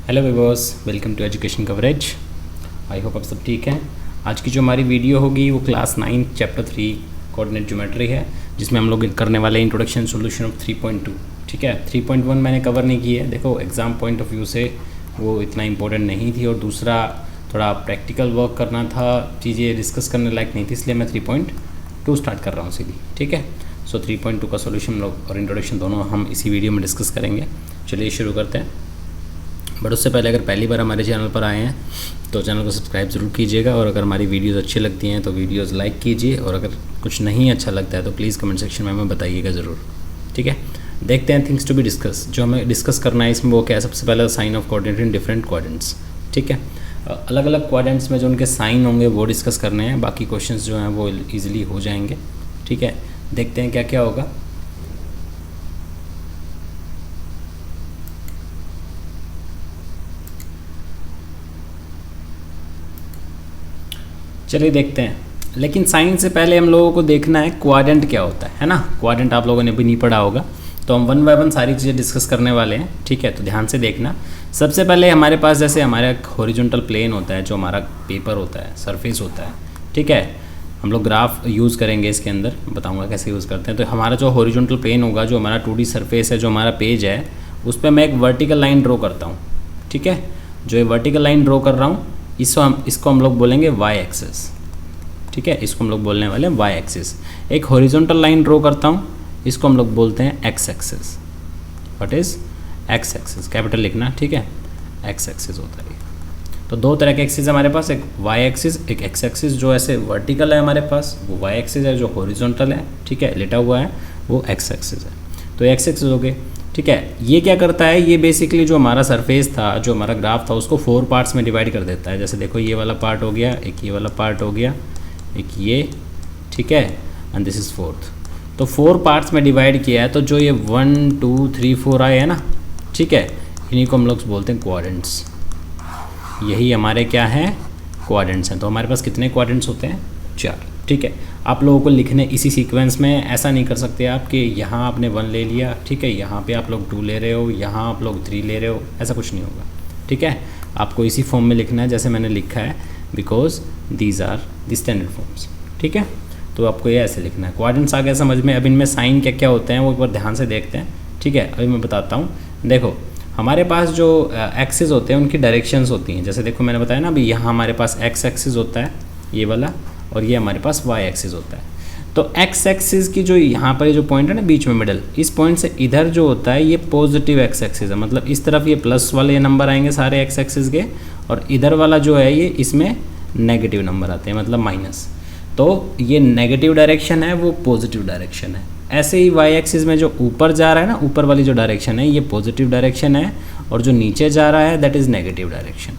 Hello viewers, welcome to education coverage. I hope आप सब ठीक हैं। आज की जो हमारी वीडियो होगी वो क्लास 9 चैप्टर 3 कोऑर्डिनेट ज्योमेट्री है, जिसमें हम लोग करने वाले इंट्रोडक्शन सॉल्यूशन ऑफ 3.2। ठीक है, 3.1 मैंने कवर नहीं की है। देखो एग्ज़ाम पॉइंट ऑफ व्यू से वो इतना इंपॉर्टेंट नहीं थी, और दूसरा थोड़ा प्रैक्टिकल वर्क करना था, चीज़ें डिस्कस करने लायक नहीं थी, इसलिए मैं 3.2 स्टार्ट कर रहा हूँ सीधी। ठीक है, सो 3.2 का सोल्यूशन और इंट्रोडक्शन दोनों हम इसी वीडियो में डिस्कस करेंगे। चलिए शुरू करते हैं। बट उससे पहले अगर पहली बार हमारे चैनल पर आए हैं तो चैनल को सब्सक्राइब ज़रूर कीजिएगा, और अगर हमारी वीडियोज़ अच्छी लगती हैं तो वीडियोज़ लाइक कीजिए, और अगर कुछ नहीं अच्छा लगता है तो प्लीज़ कमेंट सेक्शन में हमें बताइएगा ज़रूर। ठीक है, देखते हैं थिंग्स टू बी डिस्कस। जो हमें डिस्कस करना है इसमें वो क्या है? सबसे पहले sign of coordinate in different quadrants. ठीक है, अलग अलग क्वाड्रेंट्स में जो उनके साइन होंगे वो डिस्कस करने हैं, बाकी क्वेश्चंस जो हैं वो ईजिली हो जाएंगे। ठीक है, देखते हैं क्या क्या होगा। चलिए देखते हैं, लेकिन साइन से पहले हम लोगों को देखना है क्वाड्रेंट क्या होता है ना। क्वाड्रेंट आप लोगों ने भी नहीं पढ़ा होगा, तो हम वन बाय वन सारी चीज़ें डिस्कस करने वाले हैं। ठीक है, तो ध्यान से देखना। सबसे पहले हमारे पास जैसे हमारा हॉरिजॉन्टल प्लेन होता है, जो हमारा पेपर होता है, सरफेस होता है। ठीक है, हम लोग ग्राफ यूज़ करेंगे इसके अंदर, बताऊँगा कैसे यूज़ करते हैं। तो हमारा जो हॉरिजॉन्टल प्लेन होगा, जो हमारा 2D सरफेस है, जो हमारा पेज है, उस पर मैं एक वर्टिकल लाइन ड्रॉ करता हूँ। ठीक है, जो ये वर्टिकल लाइन ड्रॉ कर रहा हूँ इसको हम लोग बोलेंगे वाई एक्सिस। ठीक है, इसको हम लोग बोलने वाले हैं वाई एक्सिस। एक हॉरिजॉन्टल लाइन ड्रॉ करता हूँ, इसको हम लोग बोलते हैं x axis. What is x axis? Capital लिखना। ठीक है, एक्स एक्सिस होता है। तो दो तरह के एक्सिस हमारे पास, एक वाई एक्सिस, एक एक्स एक्सिस। जो ऐसे वर्टिकल है हमारे पास वो वाई एक्सिस है, जो हॉरिजॉन्टल है, ठीक है, लेटा हुआ है, वो एक्स एक्सिस है। तो एक्स एक्सिस हो गए। ठीक है, ये क्या करता है? ये बेसिकली जो हमारा सरफेस था, जो हमारा ग्राफ था, उसको 4 पार्ट्स में डिवाइड कर देता है। जैसे देखो, ये वाला पार्ट हो गया, एक ये वाला पार्ट हो गया, एक ये, ठीक है, एंड दिस इज़ 4th। तो 4 पार्ट्स में डिवाइड किया है। तो जो ये 1 2 3 4 आए हैं ना, ठीक है, इन्हीं को हम लोग बोलते हैं क्वाड्रेंट्स। यही हमारे क्या हैं? क्वाड्रेंट्स हैं। तो हमारे पास कितने क्वाड्रेंट्स होते हैं? 4। ठीक है, आप लोगों को लिखने इसी सीक्वेंस में, ऐसा नहीं कर सकते आप कि यहाँ आपने 1 ले लिया, ठीक है, यहाँ पे आप लोग 2 ले रहे हो, यहाँ आप लोग 3 ले रहे हो, ऐसा कुछ नहीं होगा। ठीक है, आपको इसी फॉर्म में लिखना है जैसे मैंने लिखा है, because these are the standard forms. ठीक है, तो आपको ये ऐसे लिखना है। क्वाड्रेंट्स आ गया समझ में। अब इनमें साइन क्या क्या होते हैं वो एक बार ध्यान से देखते हैं। ठीक है, अभी मैं बताता हूँ। देखो, हमारे पास जो एक्सिस होते हैं उनकी डायरेक्शंस होती हैं। जैसे देखो, मैंने बताया ना अभी, यहाँ हमारे पास एक्स एक्सिस होता है, ये वाला, और ये हमारे पास वाई एक्सिस होता है। तो एक्स एक्सिस की जो यहाँ पर जो पॉइंट है ना बीच में, मिडल, इस पॉइंट से इधर जो होता है ये पॉजिटिव एक्स एक्सिस है। मतलब इस तरफ ये प्लस वाले नंबर आएंगे सारे एक्स एक्सिस के, और इधर वाला जो है ये इसमें नेगेटिव नंबर आते हैं, मतलब माइनस। तो ये नेगेटिव डायरेक्शन है, वो पॉजिटिव डायरेक्शन है। ऐसे ही वाई एक्सिस में जो ऊपर जा रहा है ना, ऊपर वाली जो डायरेक्शन है, ये पॉजिटिव डायरेक्शन है, और जो नीचे जा रहा है दैट इज़ नेगेटिव डायरेक्शन।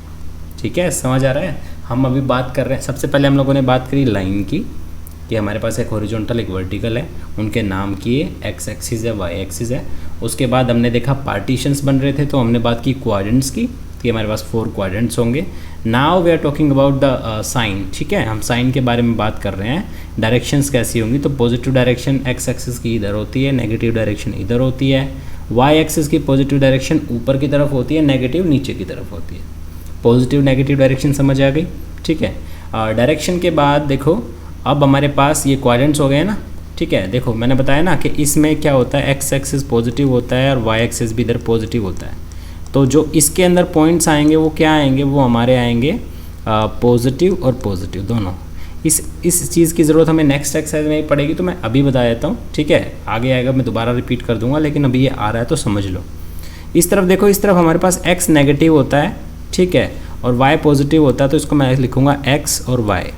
ठीक है, समझ आ रहा है? हम अभी बात कर रहे हैं, सबसे पहले हम लोगों ने बात करी लाइन की, कि हमारे पास एक हॉरिजॉन्टल एक वर्टिकल है, उनके नाम किए, एक्स एक्सिस है, वाई एक्सिस है। उसके बाद हमने देखा पार्टीशंस बन रहे थे, तो हमने बात की क्वाड्रेंट्स की, कि हमारे पास 4 क्वाड्रेंट्स होंगे। Now we are talking about the sign. ठीक है, हम साइन के बारे में बात कर रहे हैं। डायरेक्शंस कैसी होंगी? तो पॉजिटिव डायरेक्शन एक्स एक्सिस की इधर होती है, नेगेटिव डायरेक्शन इधर होती है। वाई एक्सिस की पॉजिटिव डायरेक्शन ऊपर की तरफ होती है, नेगेटिव नीचे की तरफ होती है। पॉजिटिव नेगेटिव डायरेक्शन समझ आ गई? ठीक है, डायरेक्शन के बाद देखो, अब हमारे पास ये क्वाड्रेंट्स हो गए ना। ठीक है, देखो मैंने बताया ना कि इसमें क्या होता है, एक्स एक्सिस पॉजिटिव होता है और वाई एक्सिस भी इधर पॉजिटिव होता है। तो जो इसके अंदर पॉइंट्स आएंगे वो क्या आएंगे? वो हमारे आएंगे पॉजिटिव और पॉजिटिव दोनों। इस चीज़ की ज़रूरत हमें नेक्स्ट एक्सरसाइज में ही पड़ेगी, तो मैं अभी बता देता हूँ। ठीक है, आगे आएगा, मैं दोबारा रिपीट कर दूंगा, लेकिन अभी ये आ रहा है तो समझ लो। इस तरफ देखो, इस तरफ हमारे पास एक्स नेगेटिव होता है, ठीक है, और वाई पॉजिटिव होता है, तो इसको मैं लिखूँगा एक्स और वाई।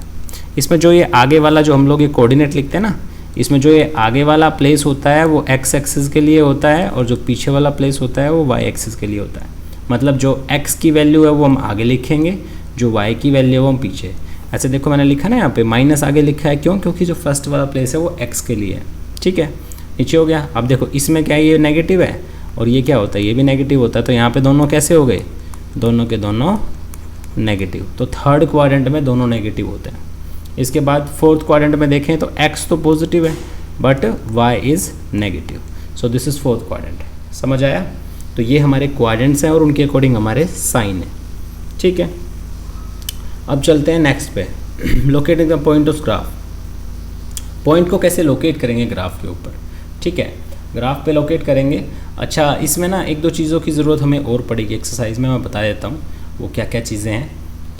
इसमें जो ये आगे वाला जो हम लोग ये कोऑर्डिनेट लिखते हैं ना, इसमें जो ये आगे वाला प्लेस होता है वो एक्स एक्सिस के लिए होता है, और जो पीछे वाला प्लेस होता है वो वाई एक्सिस के लिए होता है। मतलब जो एक्स की वैल्यू है वो हम आगे लिखेंगे, जो वाई की वैल्यू है वो हम पीछे। ऐसे देखो, मैंने लिखा ना यहाँ पे माइनस आगे लिखा है, क्यों? क्योंकि जो फर्स्ट वाला प्लेस है वो एक्स के लिए है। ठीक है, नीचे हो गया। अब देखो, इसमें क्या है, ये नेगेटिव है, और ये क्या होता है, ये भी नेगेटिव होता है। तो यहाँ पर दोनों कैसे हो गए? दोनों के दोनों नेगेटिव। तो थर्ड क्वाड्रेंट में दोनों नेगेटिव होते हैं। इसके बाद 4th क्वाड्रेंट में देखें तो x तो पॉजिटिव है, but y is negative. So this is 4th quadrant. समझ आया? तो ये हमारे क्वाड्रेंट्स हैं और उनके अकॉर्डिंग हमारे साइन है, ठीक है। अब चलते हैं नेक्स्ट पे, locating the point of graph. Point को कैसे लोकेट करेंगे ग्राफ के ऊपर, ठीक है, ग्राफ पे लोकेट करेंगे। अच्छा, इसमें ना एक दो चीज़ों की ज़रूरत हमें और पड़ेगी एक्सरसाइज में, मैं बता देता हूँ वो क्या क्या चीज़ें हैं,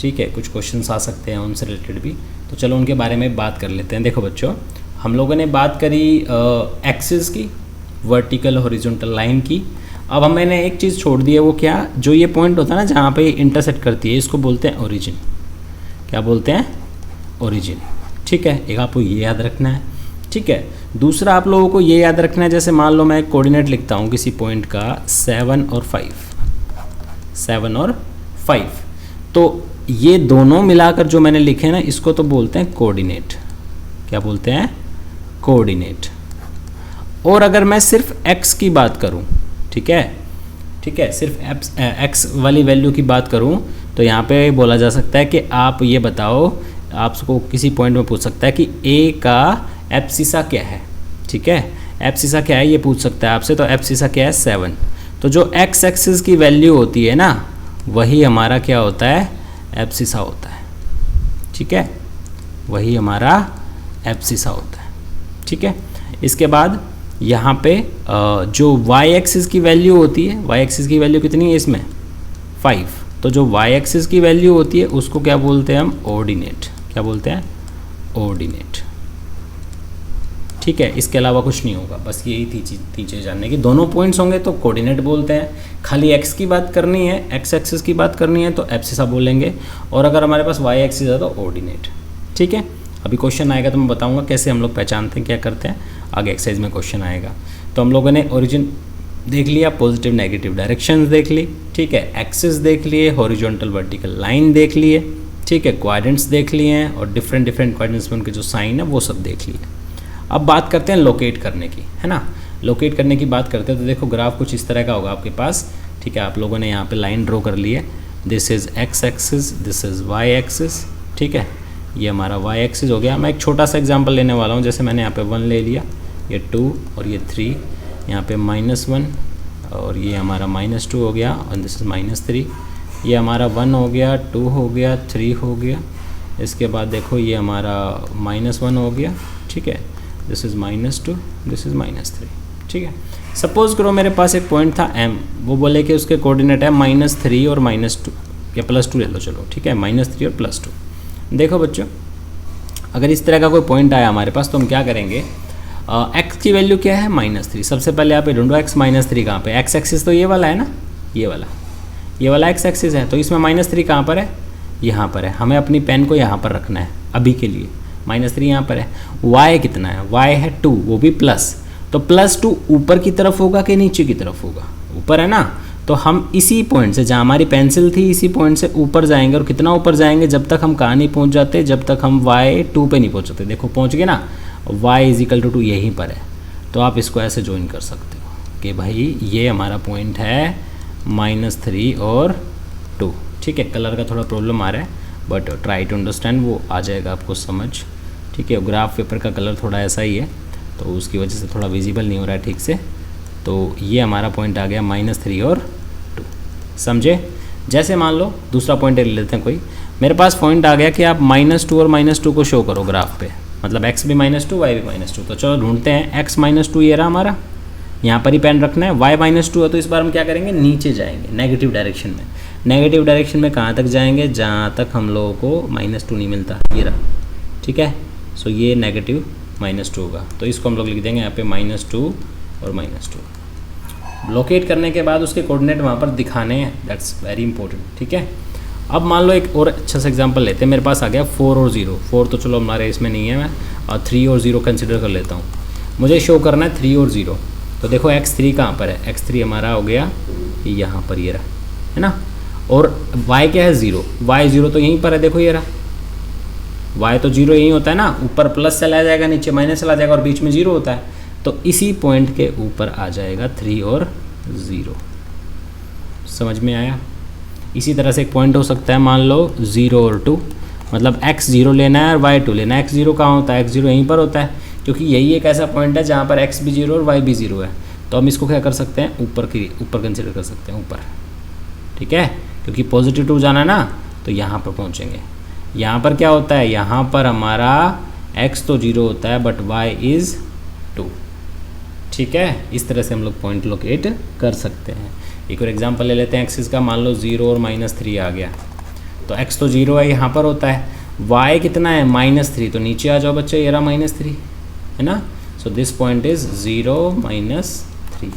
ठीक है। कुछ क्वेश्चंस आ सकते हैं उनसे रिलेटेड भी, तो चलो उनके बारे में बात कर लेते हैं। देखो बच्चों, हम लोगों ने बात करी एक्सिस की, वर्टिकल हॉरिजॉन्टल लाइन की। अब मैंने एक चीज़ छोड़ दी है, वो क्या, जो ये पॉइंट होता है ना जहाँ पे इंटरसेक्ट करती है, इसको बोलते हैं ओरिजिन। क्या बोलते हैं? ओरिजिन, ठीक है। एक आपको ये याद रखना है, ठीक है। दूसरा आप लोगों को ये याद रखना है, जैसे मान लो मैं कोऑर्डिनेट लिखता हूँ किसी पॉइंट का 7 और 5, तो ये दोनों मिलाकर जो मैंने लिखे ना, इसको तो बोलते हैं कोऑर्डिनेट। क्या बोलते हैं? कोऑर्डिनेट। और अगर मैं सिर्फ x की बात करूँ, ठीक है, सिर्फ x वाली वैल्यू की बात करूँ, तो यहाँ पे बोला जा सकता है कि आप ये बताओ, आपको किसी पॉइंट में पूछ सकता है कि a का एब्सिसा क्या है, ठीक है, एब्सिसा क्या है ये पूछ सकता है आपसे। तो एब्सिसा क्या है? 7। तो जो x एक्सिस की वैल्यू होती है ना, वही हमारा क्या होता है? एब्सिसा होता है, ठीक है, वही हमारा एब्सिसा होता है, ठीक है। इसके बाद यहाँ पे जो y एक्सिस की वैल्यू होती है, y एक्सिस की वैल्यू कितनी है इसमें? 5। तो जो y एक्सिस की वैल्यू होती है उसको क्या बोलते हैं हम? ऑर्डिनेट। क्या बोलते हैं? ऑर्डिनेट, ठीक है। इसके अलावा कुछ नहीं होगा, बस यही थी चीज़ें जानने की। दोनों पॉइंट्स होंगे तो कोऑर्डिनेट बोलते हैं, खाली x की बात करनी है, x एक्सिस की बात करनी है तो एब्सिसा बोलेंगे, और अगर हमारे पास y एक्सिस है तो ऑर्डिनेट, ठीक है। अभी क्वेश्चन आएगा तो मैं बताऊंगा कैसे हम लोग पहचानते हैं, क्या करते हैं, आगे एक्सरसाइज में क्वेश्चन आएगा। तो हम लोगों ने ओरिजिन देख लिया, पॉजिटिव नेगेटिव डायरेक्शंस देख ली, ठीक है, एक्सिस देख लिए, हॉरिजॉन्टल वर्टिकल लाइन देख लिए, ठीक है, क्वाड्रेंट्स देख लिए हैं, और डिफरेंट क्वाड्रेंट्स में उनके जो साइन है वो सब देख लिए। अब बात करते हैं लोकेट करने की, है ना। लोकेट करने की बात करते हैं तो देखो ग्राफ कुछ इस तरह का होगा आपके पास, ठीक है। आप लोगों ने यहाँ पे लाइन ड्रॉ कर ली है, this is x axis, this is y axis, ठीक है, ये हमारा y एक्सिस हो गया। मैं एक छोटा सा एग्जांपल लेने वाला हूँ, जैसे मैंने यहाँ पे 1 ले लिया, ये 2 और ये 3, यहाँ पे -1 और ये हमारा -2 हो गया, और दिस इज़ -3, ये हमारा 1 हो गया, 2 हो गया, 3 हो गया। इसके बाद देखो ये हमारा -1 हो गया, ठीक है, दिस इज़ -2, दिस इज़ -3, ठीक है। सपोज़ करो मेरे पास एक पॉइंट था m, वो बोले कि उसके कोऑर्डिनेट है -3 और -2 या +2 ले लो, चलो ठीक है, -3 और +2। देखो बच्चों, अगर इस तरह का कोई पॉइंट आया हमारे पास तो हम क्या करेंगे, x की वैल्यू क्या है? -3। सबसे पहले आप ये ढूंढो x -3 कहाँ पे? x एक्सिस तो ये वाला है ना, ये वाला x एक्सिस है, तो इसमें -3 कहाँ पर है? यहाँ पर है। हमें अपनी पेन को यहाँ पर रखना है अभी के लिए, -3 यहाँ पर है। y कितना है? y है 2, वो भी प्लस, तो +2 ऊपर की तरफ होगा कि नीचे की तरफ होगा? ऊपर है ना। तो हम इसी पॉइंट से, जहाँ हमारी पेंसिल थी, इसी पॉइंट से ऊपर जाएंगे, और कितना ऊपर जाएंगे? जब तक हम कहाँ नहीं पहुँच जाते, जब तक हम y2 पे नहीं पहुँचते। देखो पहुँच गए ना, y = 2 यहीं पर है। तो आप इसको ऐसे ज्वाइन कर सकते हो कि भाई ये हमारा पॉइंट है -3 और 2, ठीक है। कलर का थोड़ा प्रॉब्लम आ रहा है, बट ट्राई टू अंडरस्टैंड, वो आ जाएगा आपको समझ, ठीक है। ग्राफ पेपर का कलर थोड़ा ऐसा ही है, तो उसकी वजह से थोड़ा विजिबल नहीं हो रहा है ठीक से। तो ये हमारा पॉइंट आ गया -3 और 2, समझे। जैसे मान लो दूसरा पॉइंट ले लेते हैं कोई, मेरे पास पॉइंट आ गया कि आप -2 और -2 को शो करो ग्राफ पे, मतलब x भी -2 y भी -2। तो चलो ढूंढते हैं, x -2 ये रहा हमारा, यहाँ पर ही पेन रखना है। y -2 है, तो इस बार हम क्या करेंगे, नीचे जाएंगे नेगेटिव डायरेक्शन में। नेगेटिव डायरेक्शन में कहाँ तक जाएंगे? जहाँ तक हम लोगों को -2 नहीं मिलता, ये रहा, ठीक है। सो ये नेगेटिव -2 होगा, तो इसको हम लोग लिख देंगे यहाँ पे -2 और -2। लोकेट करने के बाद उसके कोऑर्डिनेट वहाँ पर दिखाने हैं, दैट्स वेरी इंपॉर्टेंट, ठीक है। अब मान लो एक और अच्छा सा एग्जांपल लेते हैं, मेरे पास आ गया 4 और 0। 4 तो चलो हमारे इसमें नहीं है, मैं और 3 और 0 कंसिडर कर लेता हूँ। मुझे शो करना है 3 और 0, तो देखो x3 कहाँ पर है? x3 हमारा हो गया यहाँ पर, ये रहा, है ना। और y क्या है? 0, y0 तो यहीं पर है, देखो ये रहा, y तो 0 यहीं होता है ना, ऊपर प्लस चला जाएगा, नीचे माइनस चला जाएगा, और बीच में 0 होता है। तो इसी पॉइंट के ऊपर आ जाएगा 3 और 0, समझ में आया। इसी तरह से एक पॉइंट हो सकता है, मान लो 0 और 2, मतलब x0 लेना है और y2 लेना है। x0 कहाँ होता है? x0 यहीं पर होता है, क्योंकि यही एक ऐसा पॉइंट है जहाँ पर x भी 0 और y भी 0 है। तो तो हम इसको क्या कर सकते हैं, ऊपर कंसिडर कर सकते हैं, ऊपर, ठीक है, क्योंकि पॉजिटिव 2 जाना है ना, तो यहाँ पर पहुँचेंगे। यहाँ पर क्या होता है, यहाँ पर हमारा x तो 0 होता है बट y इज़ 2, ठीक है। इस तरह से हम लोग पॉइंट लोकेट कर सकते हैं। एक और एग्जांपल ले लेते हैं एक्सिस का, मान लो 0 और -3 आ गया, तो x तो 0 है, यहाँ पर होता है, y कितना है -3, तो नीचे आ जाओ बच्चे, ये रहा -3 है ना। सो दिस पॉइंट इज़ 0 -3,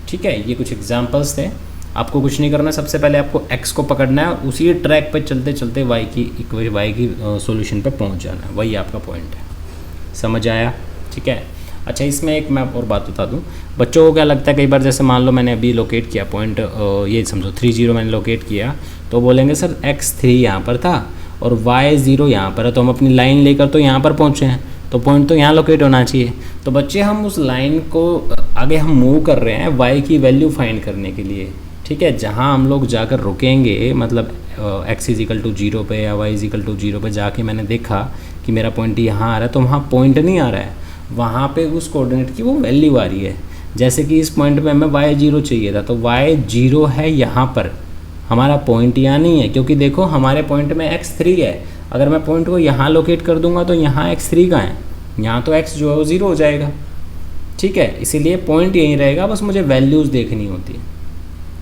ठीक है। ये कुछ एग्जांपल्स थे, आपको कुछ नहीं करना, सबसे पहले आपको x को पकड़ना है और उसी ट्रैक पे चलते चलते y की सॉल्यूशन पे पहुंच जाना है, वही आपका पॉइंट है। समझ आया, ठीक है। अच्छा, इसमें एक मैं और बात बता दूं, बच्चों को क्या लगता है कई बार, जैसे मान लो मैंने अभी लोकेट किया पॉइंट, ये समझो 30 मैंने लोकेट किया, तो बोलेंगे सर x3 यहाँ पर था और y0 यहाँ पर है, तो हम अपनी लाइन लेकर तो यहाँ पर पहुँचे हैं, तो पॉइंट तो यहाँ लोकेट होना चाहिए। तो बच्चे हम उस लाइन को आगे हम मूव कर रहे हैं y की वैल्यू फाइंड करने के लिए, ठीक है। जहाँ हम लोग जाकर रुकेंगे, मतलब x = 0 पे या y = 0 पे जाके मैंने देखा कि मेरा पॉइंट यहाँ आ रहा है, तो वहाँ पॉइंट नहीं आ रहा है, वहाँ पे उस कोऑर्डिनेट की वो वैल्यू आ रही है। जैसे कि इस पॉइंट पे हमें y0 चाहिए था, तो y0 है यहाँ पर, हमारा पॉइंट यहाँ नहीं है, क्योंकि देखो हमारे पॉइंट में x3 है। अगर मैं पॉइंट को यहाँ लोकेट कर दूंगा तो यहाँ x3 का है, यहाँ तो x जो है वो 0 हो जाएगा, ठीक है। इसीलिए पॉइंट यहीं रहेगा, बस मुझे वैल्यूज़ देखनी होती है,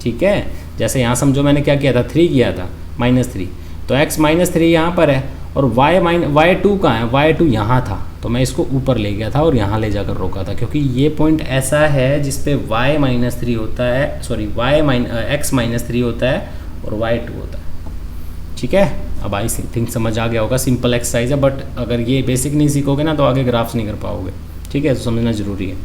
ठीक है। जैसे यहाँ समझो मैंने क्या किया था, 3 किया था, -3, तो x -3 यहाँ पर है और y2 कहाँ है, y2 यहाँ था, तो मैं इसको ऊपर ले गया था और यहाँ ले जाकर रोका था, क्योंकि ये पॉइंट ऐसा है जिस पे y-3 होता है, सॉरी x -3 होता है और y2 होता है, ठीक है। अब आई थिंक समझ आ गया होगा, सिंपल एक्सरसाइज है, बट अगर ये बेसिक नहीं सीखोगे ना तो आगे ग्राफ्स नहीं कर पाओगे, ठीक है, तो समझना ज़रूरी है।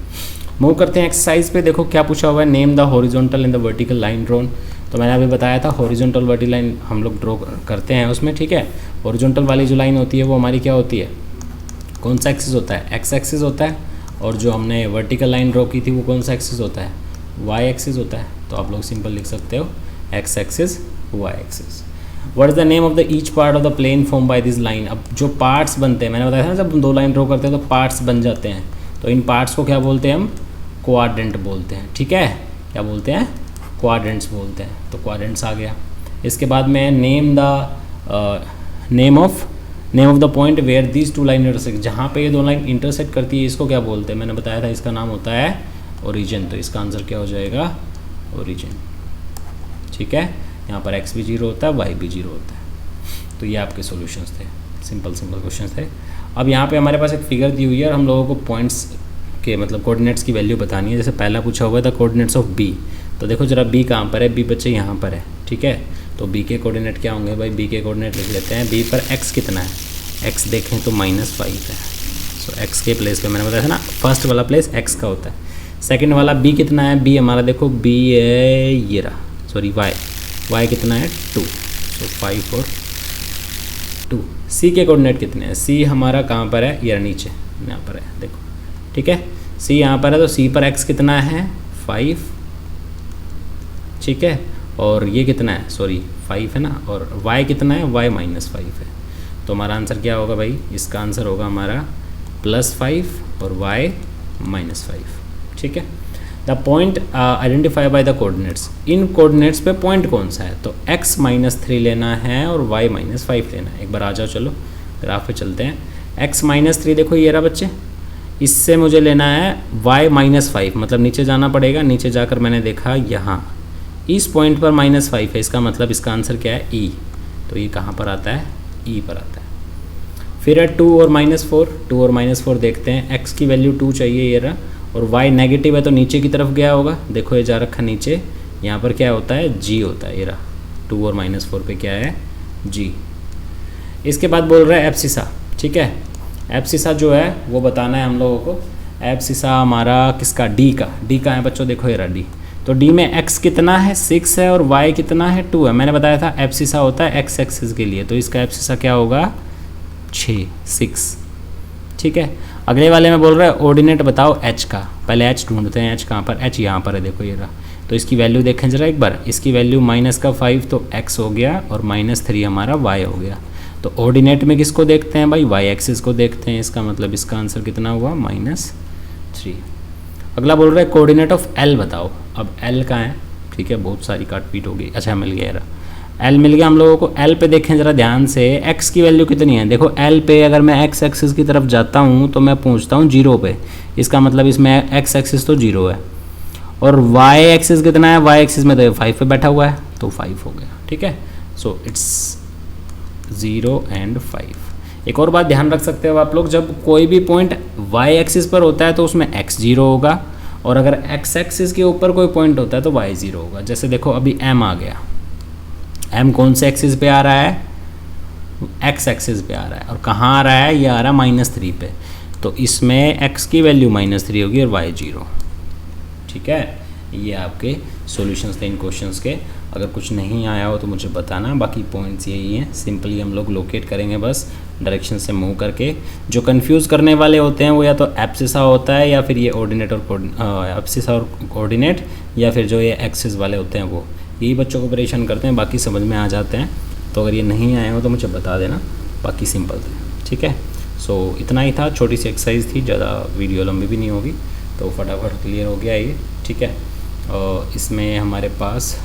मूव करते हैं एक्सरसाइज पे। देखो क्या पूछा हुआ है, name the horizontal and the vertical line drawn. तो मैंने अभी बताया था हॉरिजॉन्टल वर्टिकल लाइन हम लोग ड्रॉ करते हैं उसमें, ठीक है। हॉरिजॉन्टल वाली जो लाइन होती है वो हमारी क्या होती है, कौन सा एक्सिस होता है, एक्स एक्सिस होता है, और जो हमने वर्टिकल लाइन ड्रॉ की थी वो कौन सा एक्सिस होता है, वाई एक्सिस होता है। तो आप लोग सिंपल लिख सकते हो X axis, Y axis. What is the name of the each part of the plane form by this line. अब जो पार्ट्स बनते हैं, मैंने बताया था ना, जब हम 2 लाइन ड्रॉ करते हैं तो पार्ट्स बन जाते हैं, तो इन पार्ट्स को क्या बोलते हैं हम, क्वाड्रेंट बोलते हैं, ठीक है। क्या बोलते हैं, क्वाड्रेंट्स बोलते हैं। तो क्वाड्रेंट्स आ गया। इसके बाद में name of the point where these 2 line intersect, जहाँ पे ये 2 लाइन इंटरसेक्ट करती है इसको क्या बोलते हैं, मैंने बताया था इसका नाम होता है ओरिजिन। तो इसका आंसर क्या हो जाएगा, ओरिजिन, ठीक है। यहाँ पर x भी 0 होता है, y भी 0 होता है। तो ये आपके सॉल्यूशंस थे, सिंपल क्वेश्चंस थे। अब यहाँ पे हमारे पास एक फिगर दी हुई है और हम लोगों को पॉइंट्स के मतलब कोऑर्डिनेट्स की वैल्यू बतानी है। जैसे पहला पूछा हुआ था कोऑर्डिनेट्स ऑफ b, तो देखो जरा b कहाँ पर है, b बच्चे यहाँ पर है, ठीक है। तो b के कोऑर्डिनेट क्या होंगे भाई, b के कोऑर्डिनेट लिख लेते हैं। b पर x कितना है, x देखें तो -5 है। सो x के प्लेस पे मैंने बताया था ना, फर्स्ट वाला प्लेस x का होता है। सेकंड वाला b कितना है, b हमारा देखो b है ये रहा, सॉरी y कितना है 2, सो 5 और 2। c के कोऑर्डिनेट कितने हैं, c हमारा कहाँ पर है, ये नीचे यहाँ पर है देखो, ठीक है। c यहाँ पर है, तो c पर x कितना है 5, ठीक है। और ये कितना है, सॉरी 5 है ना, और y कितना है, y -5 है। तो हमारा आंसर क्या होगा भाई, इसका आंसर होगा हमारा +5 और y -5, ठीक है। The point identify by the coordinates, in coordinates पे पॉइंट कौन सा है, तो x -3 लेना है और y -5 लेना है। एक बार आ जाओ, चलो ग्राफ पे चलते हैं। x -3 देखो ये रहा बच्चे, इससे मुझे लेना है y -5, मतलब नीचे जाना पड़ेगा। नीचे जाकर मैंने देखा यहाँ इस पॉइंट पर -5 है, इसका मतलब इसका आंसर क्या है, e। तो ये कहाँ पर आता है, e पर आता है। फिर है 2 और -4, 2 और -4 देखते हैं। x की वैल्यू 2 चाहिए ये रहा, और y नेगेटिव है तो नीचे की तरफ गया होगा, देखो ये जा रखा नीचे। यहाँ पर क्या होता है, g होता है, ये रहा 2 और -4 पे क्या है, g। इसके बाद बोल रहा है एब्सिसा, ठीक है। एब्सिसा जो है वो बताना है हम लोगों को। एब्सिसा हमारा किसका, d का है बच्चों, देखो ये रहा d। तो d में x कितना है 6 है और y कितना है 2 है। मैंने बताया था एब्सिसा होता है x एक्सिस के लिए, तो इसका एब्सिसा क्या होगा 6, ठीक है। अगले वाले में बोल रहा है ऑर्डिनेट बताओ h का। पहले h ढूंढते हैं, h कहाँ पर, h यहाँ पर है, देखो ये रहा। तो इसकी वैल्यू देखें जरा एक बार, इसकी वैल्यू -5 तो x हो गया और -3 हमारा y हो गया। तो ऑर्डिनेट में किसको देखते हैं भाई, y एक्सिस को देखते हैं। इसका मतलब इसका आंसर कितना हुआ -3। अगला बोल रहा है कोऑर्डिनेट ऑफ एल बताओ। अब एल का है, ठीक है, बहुत सारी काटपीट हो गई। अच्छा मिल गया, एल मिल गया हम लोगों को। एल पे देखें ज़रा ध्यान से, एक्स की वैल्यू कितनी है। देखो एल पे अगर मैं एक्स एक्सिस की तरफ जाता हूँ तो मैं पहुँचता हूँ 0 पे, इसका मतलब इसमें एक्स एक्सिस तो 0 है। और वाई एक्सिस कितना है, वाई एक्सिस में तो 5 पे बैठा हुआ है, तो 5 हो गया, ठीक है। So it's 0 and 5। एक और बात ध्यान रख सकते हो आप लोग, जब कोई भी पॉइंट वाई एक्सिस पर होता है तो उसमें एक्स 0 होगा, और अगर एक्स एक्सिस के ऊपर कोई पॉइंट होता है तो वाई 0 होगा। जैसे देखो अभी एम आ गया, एम कौन से एक्सिस पे आ रहा है, एक्स एक्सिस पे आ रहा है, और कहाँ आ रहा है, ये आ रहा है -3 पे, तो इसमें एक्स की वैल्यू -3 होगी और वाई 0, ठीक है। ये आपके सॉल्यूशंस थे इन क्वेश्चंस के। अगर कुछ नहीं आया हो तो मुझे बताना, बाकी पॉइंट्स यही हैं, सिंपली हम लोग लोकेट करेंगे बस डायरेक्शन से मूव करके। जो कंफ्यूज करने वाले होते हैं वो या तो एब्सिसा होता है, या फिर ये ऑर्डिनेट और एब्सिसा और कोऑर्डिनेट, या फिर जो ये एक्सिस वाले होते हैं वो, यही बच्चों को परेशान करते हैं, बाकी समझ में आ जाते हैं। तो अगर ये नहीं आए हो तो मुझे बता देना, बाकी सिंपल थे, ठीक है। सो इतना ही था, छोटी सी एक्सरसाइज थी, ज़्यादा वीडियो लंबी भी नहीं होगी, तो फटाफट क्लियर हो गया ये, ठीक है। और इसमें हमारे पास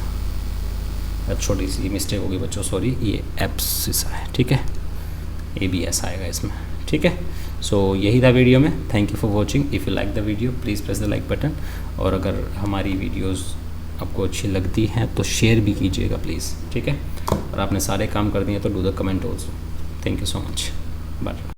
छोटी सी मिस्टेक होगी बच्चों, सॉरी, ये एब्सिसा है, ठीक है, ABS आएगा इसमें, ठीक है। सो यही था वीडियो में। Thank you for watching. If you like the video please press the like button, और अगर हमारी वीडियोस आपको अच्छी लगती हैं तो शेयर भी कीजिएगा प्लीज़, ठीक है। और आपने सारे काम कर दिए तो do the comment also. Thank you so much, bye.